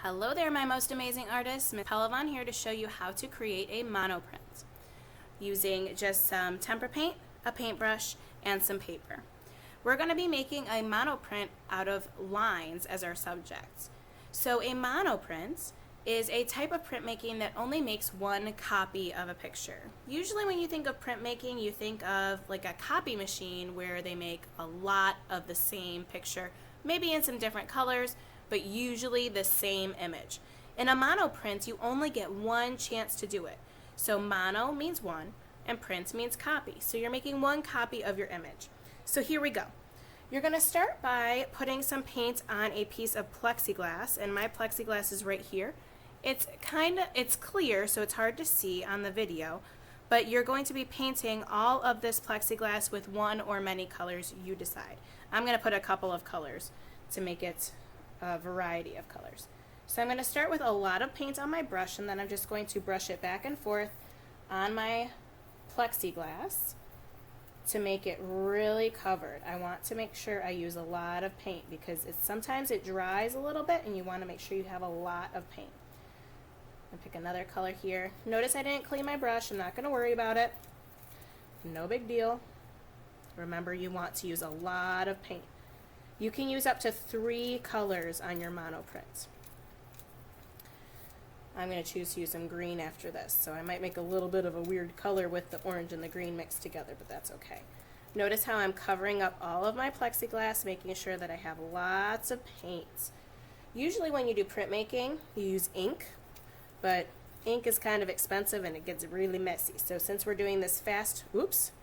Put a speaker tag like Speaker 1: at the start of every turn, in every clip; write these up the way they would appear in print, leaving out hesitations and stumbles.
Speaker 1: Hello there, my most amazing artists. Ms. Pelavan here to show you how to create a monoprint using just some tempera paint, a paintbrush, and some paper. We're going to be making a monoprint out of lines as our subjects. So a monoprint is a type of printmaking that only makes one copy of a picture. Usually when you think of printmaking, you think of like a copy machine where they make a lot of the same picture, maybe in some different colors, but usually the same image. In a monoprint, you only get one chance to do it. So mono means one, and print means copy. So you're making one copy of your image. So here we go. You're going to start by putting some paint on a piece of plexiglass, and my plexiglass is right here. It's clear, so it's hard to see on the video, but you're going to be painting all of this plexiglass with one or many colors you decide. I'm going to put a couple of colors to make it a variety of colors. So I'm going to start with a lot of paint on my brush, and then I'm just going to brush it back and forth on my plexiglass to make it really covered. I want to make sure I use a lot of paint because sometimes it dries a little bit and you want to make sure you have a lot of paint. I'll pick another color here. Notice I didn't clean my brush. I'm not going to worry about it. No big deal. Remember, you want to use a lot of paint. You can use up to 3 colors on your monoprint. I'm going to choose to use some green after this, so I might make a little bit of a weird color with the orange and the green mixed together, but that's okay. Notice how I'm covering up all of my plexiglass, making sure that I have lots of paint. Usually when you do printmaking, you use ink, but ink is kind of expensive and it gets really messy. So since we're doing this fast, oops,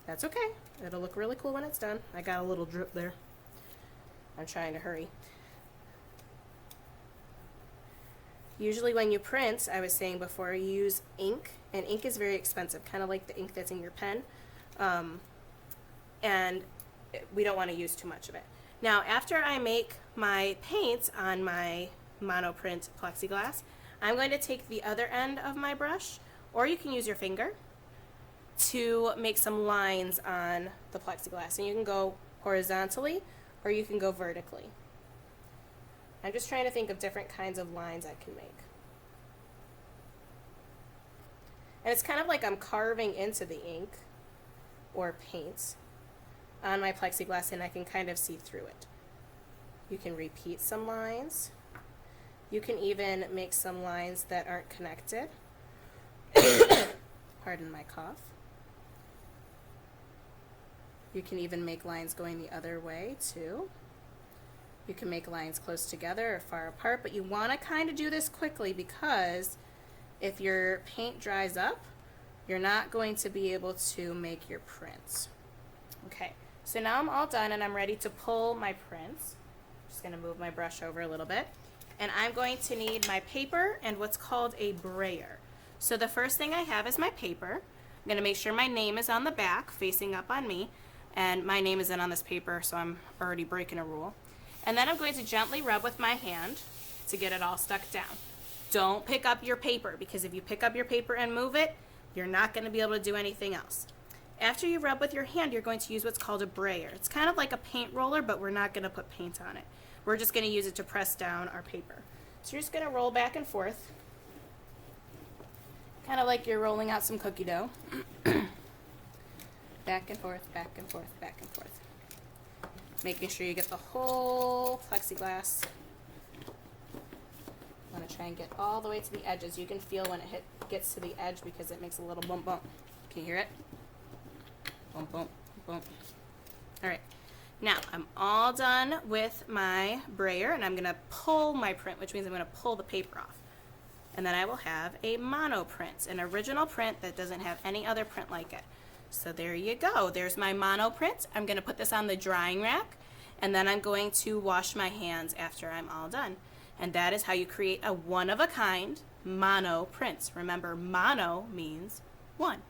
Speaker 1: that's okay. It'll look really cool when it's done. I got a little drip there. I'm trying to hurry. Usually when you print, I was saying before, you use ink, and ink is very expensive, kind of like the ink that's in your pen, and we don't want to use too much of it. Now, after I make my paint on my monoprint plexiglass, I'm going to take the other end of my brush, or you can use your finger, to make some lines on the plexiglass, and you can go horizontally or you can go vertically. I'm just trying to think of different kinds of lines I can make. And it's kind of like I'm carving into the ink or paint on my plexiglass, and I can kind of see through it. You can repeat some lines. You can even make some lines that aren't connected. Pardon my cough. You can even make lines going the other way too. You can make lines close together or far apart, but you want to kind of do this quickly because if your paint dries up, you're not going to be able to make your prints. Okay, so now I'm all done and I'm ready to pull my prints. Just going to move my brush over a little bit. And I'm going to need my paper and what's called a brayer. So the first thing I have is my paper. I'm going to make sure my name is on the back, facing up on me. And my name isn't on this paper, so I'm already breaking a rule. And then I'm going to gently rub with my hand to get it all stuck down. Don't pick up your paper, because if you pick up your paper and move it, you're not going to be able to do anything else. After you rub with your hand, you're going to use what's called a brayer. It's kind of like a paint roller, but we're not going to put paint on it. We're just going to use it to press down our paper. So you're just going to roll back and forth, kind of like you're rolling out some cookie dough. Back and forth, back and forth, back and forth. Making sure you get the whole plexiglass. I'm going to try and get all the way to the edges. You can feel when it gets to the edge because it makes a little bump bump. Can you hear it? Bump bump bump. Alright, now I'm all done with my brayer and I'm going to pull my print, which means I'm going to pull the paper off. And then I will have a monoprint, an original print that doesn't have any other print like it. So there you go. There's my monoprint. I'm going to put this on the drying rack, and then I'm going to wash my hands after I'm all done. And that is how you create a one-of-a-kind monoprint. Remember, mono means one.